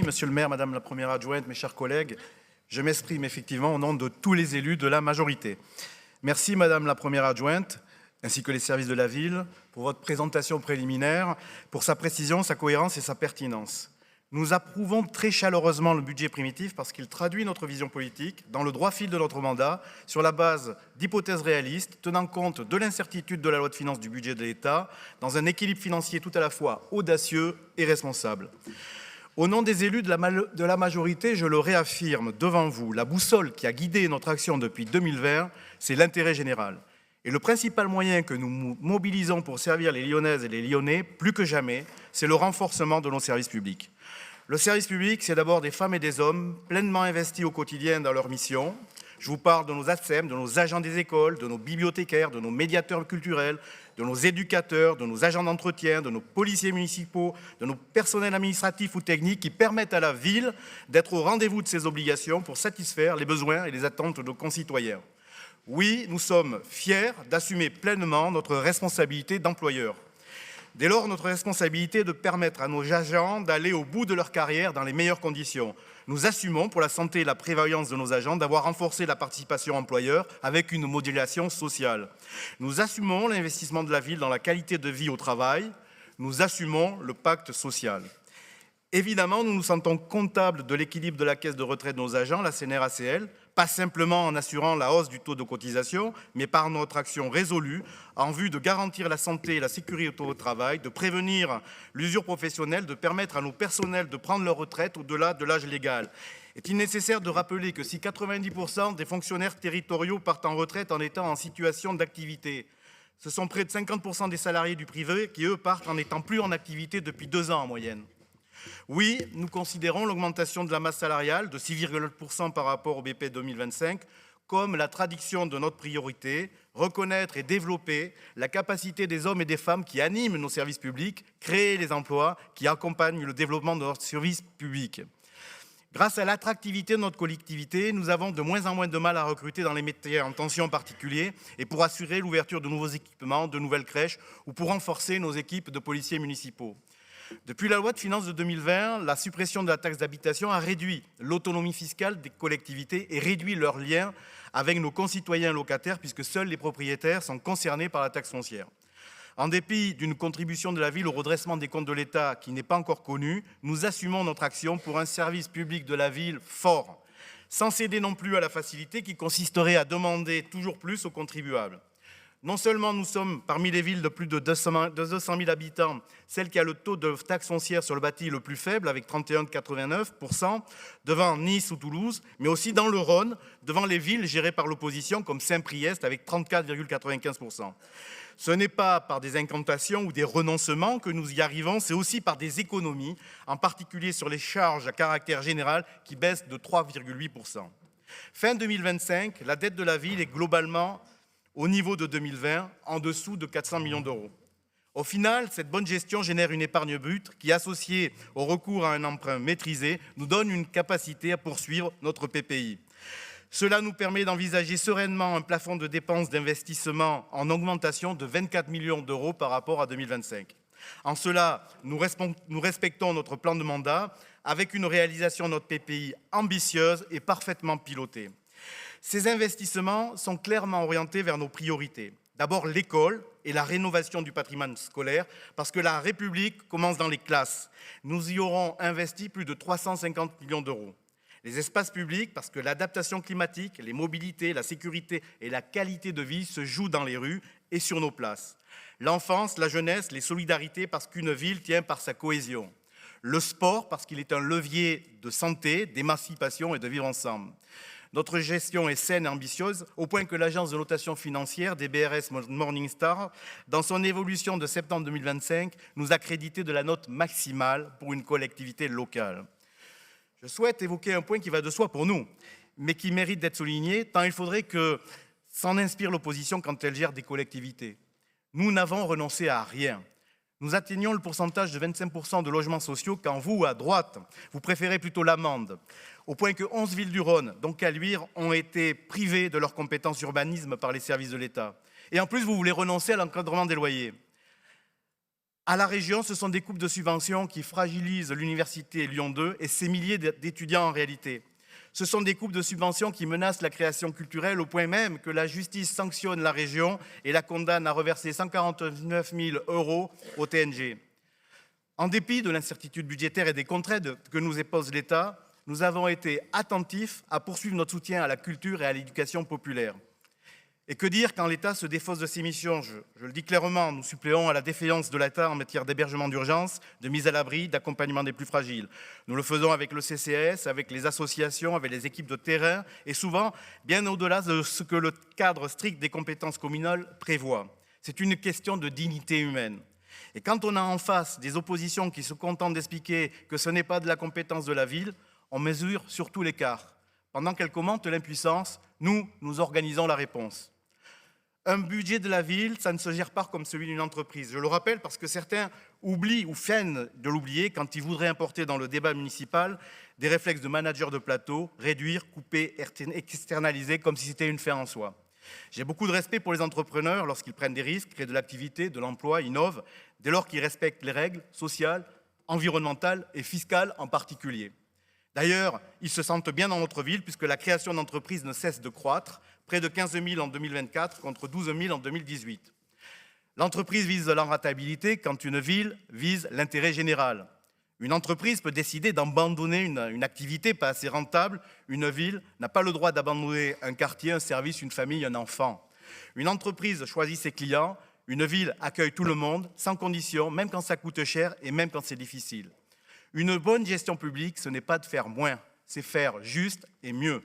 Monsieur le maire, Madame la première adjointe, mes chers collègues. Je m'exprime effectivement au nom de tous les élus de la majorité. Merci Madame la première adjointe, ainsi que les services de la ville, pour votre présentation préliminaire, pour sa précision, sa cohérence et sa pertinence. Nous approuvons très chaleureusement le budget primitif parce qu'il traduit notre vision politique dans le droit fil de notre mandat, sur la base d'hypothèses réalistes, tenant compte de l'incertitude de la loi de finances du budget de l'État, dans un équilibre financier tout à la fois audacieux et responsable. Au nom des élus de la majorité, je le réaffirme devant vous, la boussole qui a guidé notre action depuis 2020, c'est l'intérêt général. Et le principal moyen que nous mobilisons pour servir les Lyonnaises et les Lyonnais, plus que jamais, c'est le renforcement de nos services publics. Le service public, c'est d'abord des femmes et des hommes pleinement investis au quotidien dans leur mission. Je vous parle de nos ATSEM, de nos agents des écoles, de nos bibliothécaires, de nos médiateurs culturels, de nos éducateurs, de nos agents d'entretien, de nos policiers municipaux, de nos personnels administratifs ou techniques qui permettent à la ville d'être au rendez-vous de ses obligations pour satisfaire les besoins et les attentes de nos concitoyens. Oui, nous sommes fiers d'assumer pleinement notre responsabilité d'employeur. Dès lors, notre responsabilité est de permettre à nos agents d'aller au bout de leur carrière dans les meilleures conditions. Nous assumons, pour la santé et la prévoyance de nos agents, d'avoir renforcé la participation employeur avec une modulation sociale. Nous assumons l'investissement de la ville dans la qualité de vie au travail. Nous assumons le pacte social. Évidemment, nous nous sentons comptables de l'équilibre de la caisse de retraite de nos agents, la CNRACL, pas simplement en assurant la hausse du taux de cotisation, mais par notre action résolue en vue de garantir la santé et la sécurité au travail, de prévenir l'usure professionnelle, de permettre à nos personnels de prendre leur retraite au-delà de l'âge légal. Est-il nécessaire de rappeler que si 90% des fonctionnaires territoriaux partent en retraite en étant en situation d'activité, ce sont près de 50% des salariés du privé qui, eux, partent en n'étant plus en activité depuis 2 ans en moyenne. Oui, nous considérons l'augmentation de la masse salariale de 6,9% par rapport au BP 2025 comme la traduction de notre priorité, reconnaître et développer la capacité des hommes et des femmes qui animent nos services publics, créer les emplois qui accompagnent le développement de notre service public. Grâce à l'attractivité de notre collectivité, nous avons de moins en moins de mal à recruter dans les métiers en tension en particulier et pour assurer l'ouverture de nouveaux équipements, de nouvelles crèches ou pour renforcer nos équipes de policiers municipaux. Depuis la loi de finances de 2020, la suppression de la taxe d'habitation a réduit l'autonomie fiscale des collectivités et réduit leurs liens avec nos concitoyens locataires puisque seuls les propriétaires sont concernés par la taxe foncière. En dépit d'une contribution de la ville au redressement des comptes de l'État qui n'est pas encore connue, nous assumons notre action pour un service public de la ville fort, sans céder non plus à la facilité qui consisterait à demander toujours plus aux contribuables. Non seulement nous sommes parmi les villes de plus de 200 000 habitants, celle qui a le taux de taxe foncière sur le bâti le plus faible avec 31,89%, devant Nice ou Toulouse, mais aussi dans le Rhône, devant les villes gérées par l'opposition comme Saint-Priest avec 34,95%. Ce n'est pas par des incantations ou des renoncements que nous y arrivons, c'est aussi par des économies, en particulier sur les charges à caractère général qui baissent de 3,8%. Fin 2025, la dette de la ville est globalement au niveau de 2020, en dessous de 400 millions d'euros. Au final, cette bonne gestion génère une épargne brute qui, associée au recours à un emprunt maîtrisé, nous donne une capacité à poursuivre notre PPI. Cela nous permet d'envisager sereinement un plafond de dépenses d'investissement en augmentation de 24 millions d'euros par rapport à 2025. En cela, nous respectons notre plan de mandat avec une réalisation de notre PPI ambitieuse et parfaitement pilotée. Ces investissements sont clairement orientés vers nos priorités. D'abord l'école et la rénovation du patrimoine scolaire, parce que la République commence dans les classes. Nous y aurons investi plus de 350 millions d'euros. Les espaces publics, parce que l'adaptation climatique, les mobilités, la sécurité et la qualité de vie se jouent dans les rues et sur nos places. L'enfance, la jeunesse, les solidarités, parce qu'une ville tient par sa cohésion. Le sport, parce qu'il est un levier de santé, d'émancipation et de vivre ensemble. Notre gestion est saine et ambitieuse, au point que l'agence de notation financière des BRS Morningstar, dans son évolution de septembre 2025, nous a crédité de la note maximale pour une collectivité locale. Je souhaite évoquer un point qui va de soi pour nous, mais qui mérite d'être souligné, tant il faudrait que s'en inspire l'opposition quand elle gère des collectivités. Nous n'avons renoncé à rien. Nous atteignons le pourcentage de 25% de logements sociaux quand vous, à droite, vous préférez plutôt l'amende. Au point que 11 villes du Rhône, dont Caluire, ont été privées de leurs compétences urbanisme par les services de l'État. Et en plus, vous voulez renoncer à l'encadrement des loyers. À la région, ce sont des coupes de subventions qui fragilisent l'université Lyon 2 et ses milliers d'étudiants en réalité. Ce sont des coupes de subventions qui menacent la création culturelle au point même que la justice sanctionne la région et la condamne à reverser 149 000 € au TNG. En dépit de l'incertitude budgétaire et des contraintes que nous impose l'État, nous avons été attentifs à poursuivre notre soutien à la culture et à l'éducation populaire. Et que dire quand l'État se défausse de ses missions? Je le dis clairement, nous suppléons à la défaillance de l'État en matière d'hébergement d'urgence, de mise à l'abri, d'accompagnement des plus fragiles. Nous le faisons avec le CCAS, avec les associations, avec les équipes de terrain et souvent bien au-delà de ce que le cadre strict des compétences communales prévoit. C'est une question de dignité humaine. Et quand on a en face des oppositions qui se contentent d'expliquer que ce n'est pas de la compétence de la ville, on mesure surtout l'écart. Pendant qu'elle commente l'impuissance, nous organisons la réponse. Un budget de la ville, ça ne se gère pas comme celui d'une entreprise. Je le rappelle parce que certains oublient ou feignent de l'oublier quand ils voudraient importer dans le débat municipal des réflexes de manager de plateau, réduire, couper, externaliser comme si c'était une fin en soi. J'ai beaucoup de respect pour les entrepreneurs lorsqu'ils prennent des risques, créent de l'activité, de l'emploi, innovent, dès lors qu'ils respectent les règles sociales, environnementales et fiscales en particulier. D'ailleurs, ils se sentent bien dans notre ville puisque la création d'entreprises ne cesse de croître, près de 15 000 en 2024 contre 12 000 en 2018. L'entreprise vise la rentabilité quand une ville vise l'intérêt général. Une entreprise peut décider d'abandonner une activité pas assez rentable. Une ville n'a pas le droit d'abandonner un quartier, un service, une famille, un enfant. Une entreprise choisit ses clients. Une ville accueille tout le monde, sans condition, même quand ça coûte cher et même quand c'est difficile. Une bonne gestion publique, ce n'est pas de faire moins, c'est faire juste et mieux.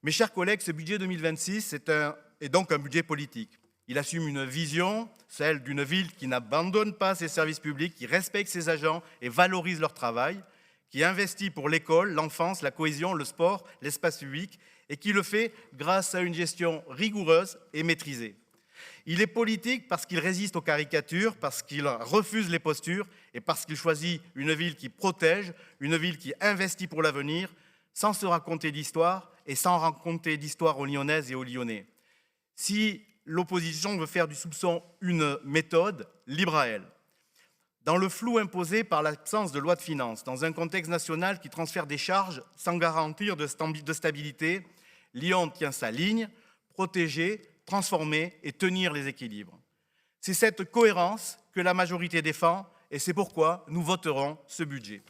Mes chers collègues, ce budget 2026 est donc un budget politique. Il assume une vision, celle d'une ville qui n'abandonne pas ses services publics, qui respecte ses agents et valorise leur travail, qui investit pour l'école, l'enfance, la cohésion, le sport, l'espace public, et qui le fait grâce à une gestion rigoureuse et maîtrisée. Il est politique parce qu'il résiste aux caricatures, parce qu'il refuse les postures et parce qu'il choisit une ville qui protège, une ville qui investit pour l'avenir, sans se raconter d'histoire et sans raconter d'histoire aux Lyonnaises et aux Lyonnais. Si l'opposition veut faire du soupçon une méthode, libre à elle. Dans le flou imposé par l'absence de loi de finances, dans un contexte national qui transfère des charges sans garantir de stabilité, Lyon tient sa ligne, protéger, transformer et tenir les équilibres. C'est cette cohérence que la majorité défend et c'est pourquoi nous voterons ce budget.